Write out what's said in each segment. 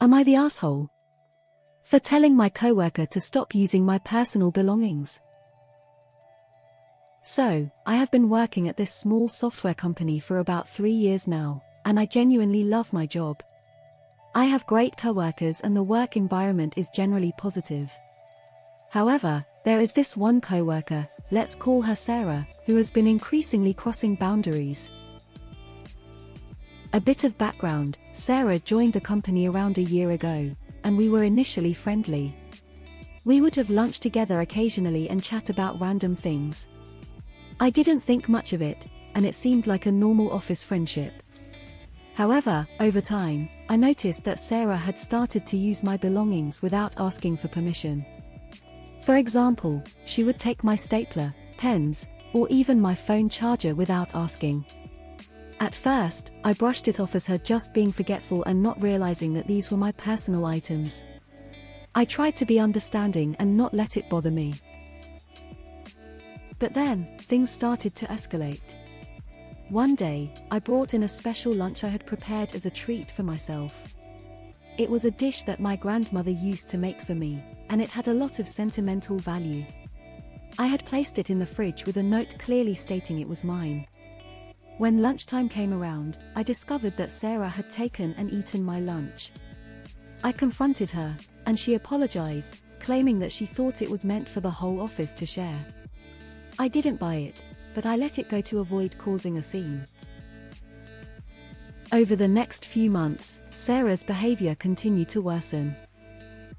Am I the asshole for telling my coworker to stop using my personal belongings? So, I have been working at this small software company for about 3 years now, and I genuinely love my job. I have great coworkers and the work environment is generally positive. However, there is this one coworker, let's call her Sarah, who has been increasingly crossing boundaries. A bit of background: Sarah joined the company around a year ago, and we were initially friendly. We would have lunch together occasionally and chat about random things. I didn't think much of it, and it seemed like a normal office friendship. However, over time, I noticed that Sarah had started to use my belongings without asking for permission. For example, she would take my stapler, pens, or even my phone charger without asking. At first, I brushed it off as her just being forgetful and not realizing that these were my personal items. I tried to be understanding and not let it bother me. But then, things started to escalate. One day, I brought in a special lunch I had prepared as a treat for myself. It was a dish that my grandmother used to make for me, and it had a lot of sentimental value. I had placed it in the fridge with a note clearly stating it was mine. When lunchtime came around, I discovered that Sarah had taken and eaten my lunch. I confronted her, and she apologized, claiming that she thought it was meant for the whole office to share. I didn't buy it, but I let it go to avoid causing a scene. Over the next few months, Sarah's behavior continued to worsen.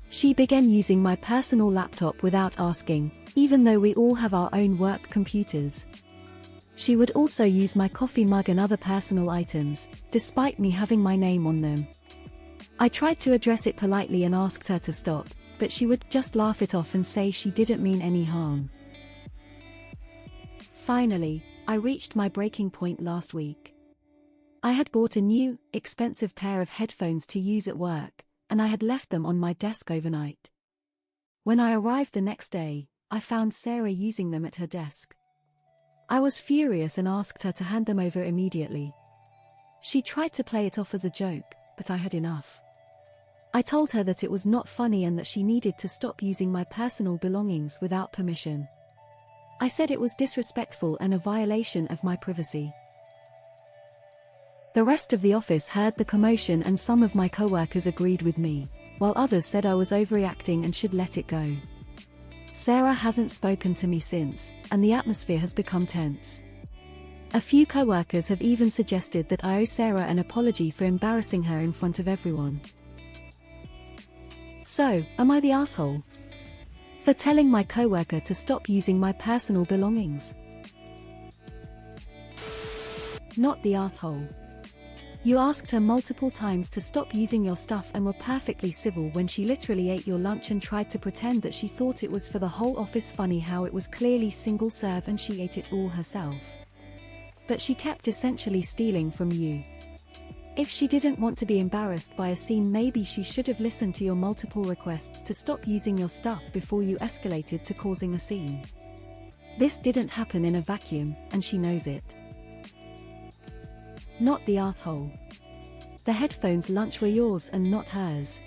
She began using my personal laptop without asking, even though we all have our own work computers. She would also use my coffee mug and other personal items, despite me having my name on them. I tried to address it politely and asked her to stop, but she would just laugh it off and say she didn't mean any harm. Finally, I reached my breaking point last week. I had bought a new, expensive pair of headphones to use at work, and I had left them on my desk overnight. When I arrived the next day, I found Sarah using them at her desk. I was furious and asked her to hand them over immediately. She tried to play it off as a joke, but I had enough. I told her that it was not funny and that she needed to stop using my personal belongings without permission. I said it was disrespectful and a violation of my privacy. The rest of the office heard the commotion and some of my coworkers agreed with me, while others said I was overreacting and should let it go. Sarah hasn't spoken to me since, and the atmosphere has become tense. A few coworkers have even suggested that I owe Sarah an apology for embarrassing her in front of everyone. So, am I the asshole for telling my coworker to stop using my personal belongings? Not the asshole. You asked her multiple times to stop using your stuff and were perfectly civil when she literally ate your lunch and tried to pretend that she thought it was for the whole office. Funny how it was clearly single serve and she ate it all herself. But she kept essentially stealing from you. If she didn't want to be embarrassed by a scene, maybe she should have listened to your multiple requests to stop using your stuff before you escalated to causing a scene. This didn't happen in a vacuum, and she knows it. Not the asshole. The headphones lunch were yours and not hers.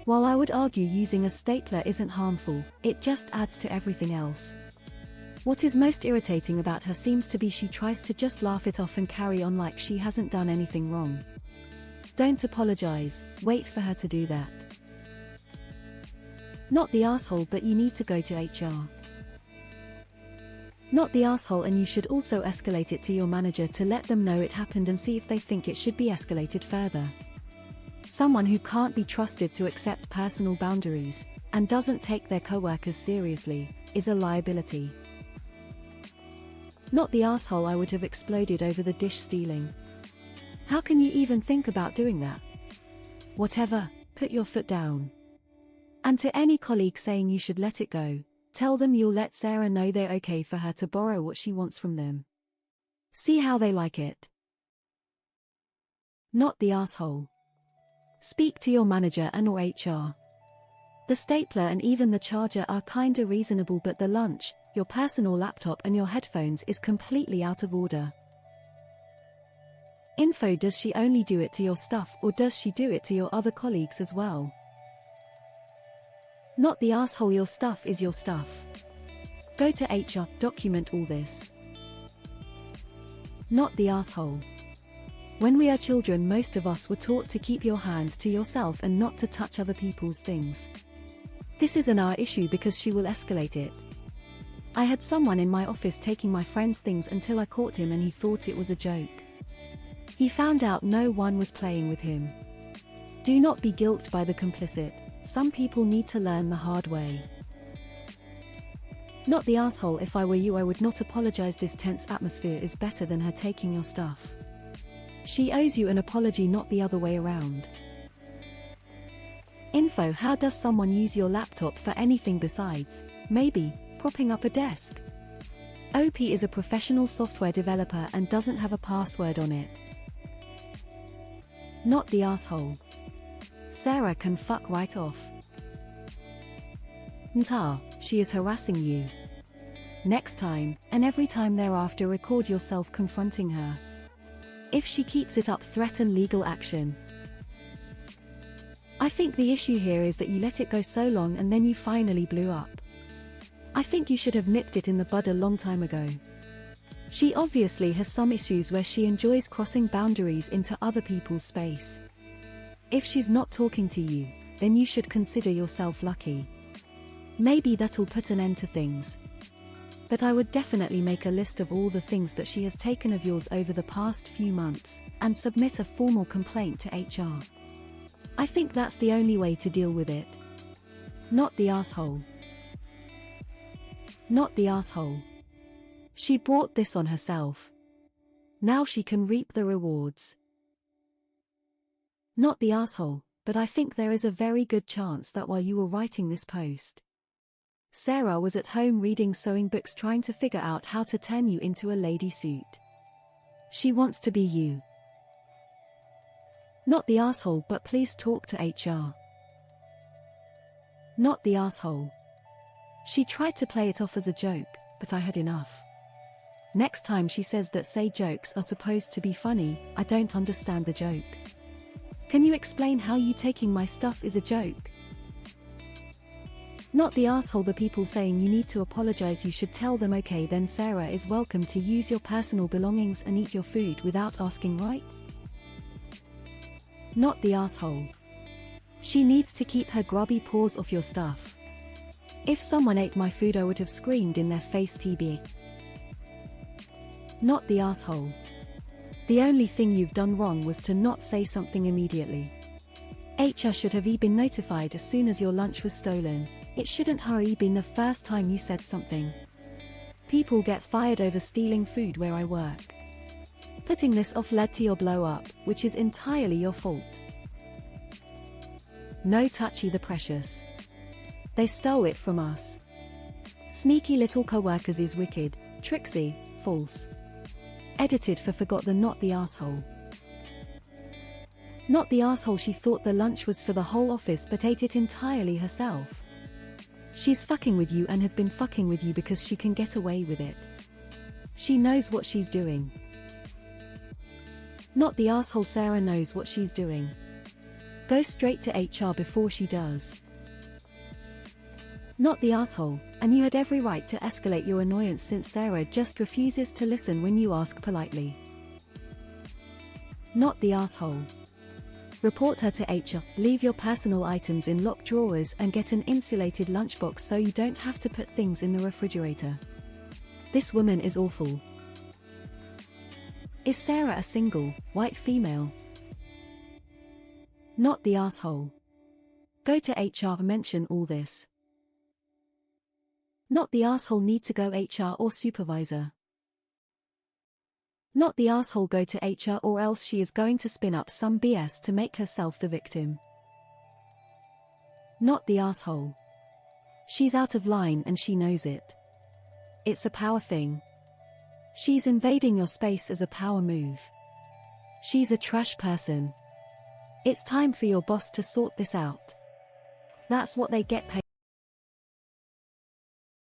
While I would argue using a stapler isn't harmful, it just adds to everything else. What is most irritating about her seems to be she tries to just laugh it off and carry on like she hasn't done anything wrong. Don't apologize, wait for her to do that. Not the asshole, but you need to go to HR. Not the asshole, and you should also escalate it to your manager to let them know it happened and see if they think it should be escalated further. Someone who can't be trusted to accept personal boundaries, and doesn't take their coworkers seriously, is a liability. Not the asshole, I would have exploded over the dish stealing. How can you even think about doing that? Whatever, put your foot down. And to any colleague saying you should let it go, tell them you'll let Sarah know they're okay for her to borrow what she wants from them. See how they like it. Not the asshole. Speak to your manager and/or HR. The stapler and even the charger are kinda reasonable, but the lunch, your personal laptop and your headphones is completely out of order. Info, does she only do it to your stuff or does she do it to your other colleagues as well? Not the asshole, your stuff is your stuff. Go to HR, document all this. Not the asshole. When we are children, most of us were taught to keep your hands to yourself and not to touch other people's things. This isn't our issue because she will escalate it. I had someone in my office taking my friend's things until I caught him and he thought it was a joke. He found out no one was playing with him. Do not be guilted by the complicit. Some people need to learn the hard way. Not the asshole, if I were you I would not apologize. This tense atmosphere is better than her taking your stuff. She owes you an apology, not the other way around. Info, how does someone use your laptop for anything besides, maybe, propping up a desk? OP is a professional software developer and doesn't have a password on it. Not the asshole. Sarah can fuck right off. Nta, she is harassing you. Next time, and every time thereafter, record yourself confronting her. If she keeps it up, threaten legal action. I think the issue here is that you let it go so long and then you finally blew up. I think you should have nipped it in the bud a long time ago. She obviously has some issues where she enjoys crossing boundaries into other people's space. If she's not talking to you, then you should consider yourself lucky. Maybe that'll put an end to things. But I would definitely make a list of all the things that she has taken of yours over the past few months, and submit a formal complaint to HR. I think that's the only way to deal with it. Not the asshole. Not the asshole. She brought this on herself. Now she can reap the rewards. Not the asshole, but I think there is a very good chance that while you were writing this post, Sarah was at home reading sewing books trying to figure out how to turn you into a lady suit. She wants to be you. Not the asshole, but please talk to HR. Not the asshole. She tried to play it off as a joke, but I had enough. Next time she says that say jokes are supposed to be funny, I don't understand the joke. Can you explain how you taking my stuff is a joke? Not the asshole, the people saying you need to apologize, you should tell them okay, then Sarah is welcome to use your personal belongings and eat your food without asking, right? Not the asshole. She needs to keep her grubby paws off your stuff. If someone ate my food I would have screamed in their face, TB. Not the asshole. The only thing you've done wrong was to not say something immediately. HR should have been notified as soon as your lunch was stolen. It shouldn't have been the first time you said something. People get fired over stealing food where I work. Putting this off led to your blow up, which is entirely your fault. No touchy the precious. They stole it from us. Sneaky little coworkers is wicked, tricksy, false. Edited for forgot the not the asshole. Not the asshole, she thought the lunch was for the whole office but ate it entirely herself. She's fucking with you and has been fucking with you because she can get away with it. She knows what she's doing. Not the asshole, Sarah knows what she's doing. Go straight to HR before she does. Not the asshole, and you had every right to escalate your annoyance since Sarah just refuses to listen when you ask politely. Not the asshole. Report her to HR, leave your personal items in locked drawers and get an insulated lunchbox so you don't have to put things in the refrigerator. This woman is awful. Is Sarah a single, white female? Not the asshole. Go to HR, mention all this. Not the asshole, need to go HR or supervisor. Not the asshole, go to HR or else she is going to spin up some BS to make herself the victim. Not the asshole. She's out of line and she knows it. It's a power thing. She's invading your space as a power move. She's a trash person. It's time for your boss to sort this out. That's what they get paid.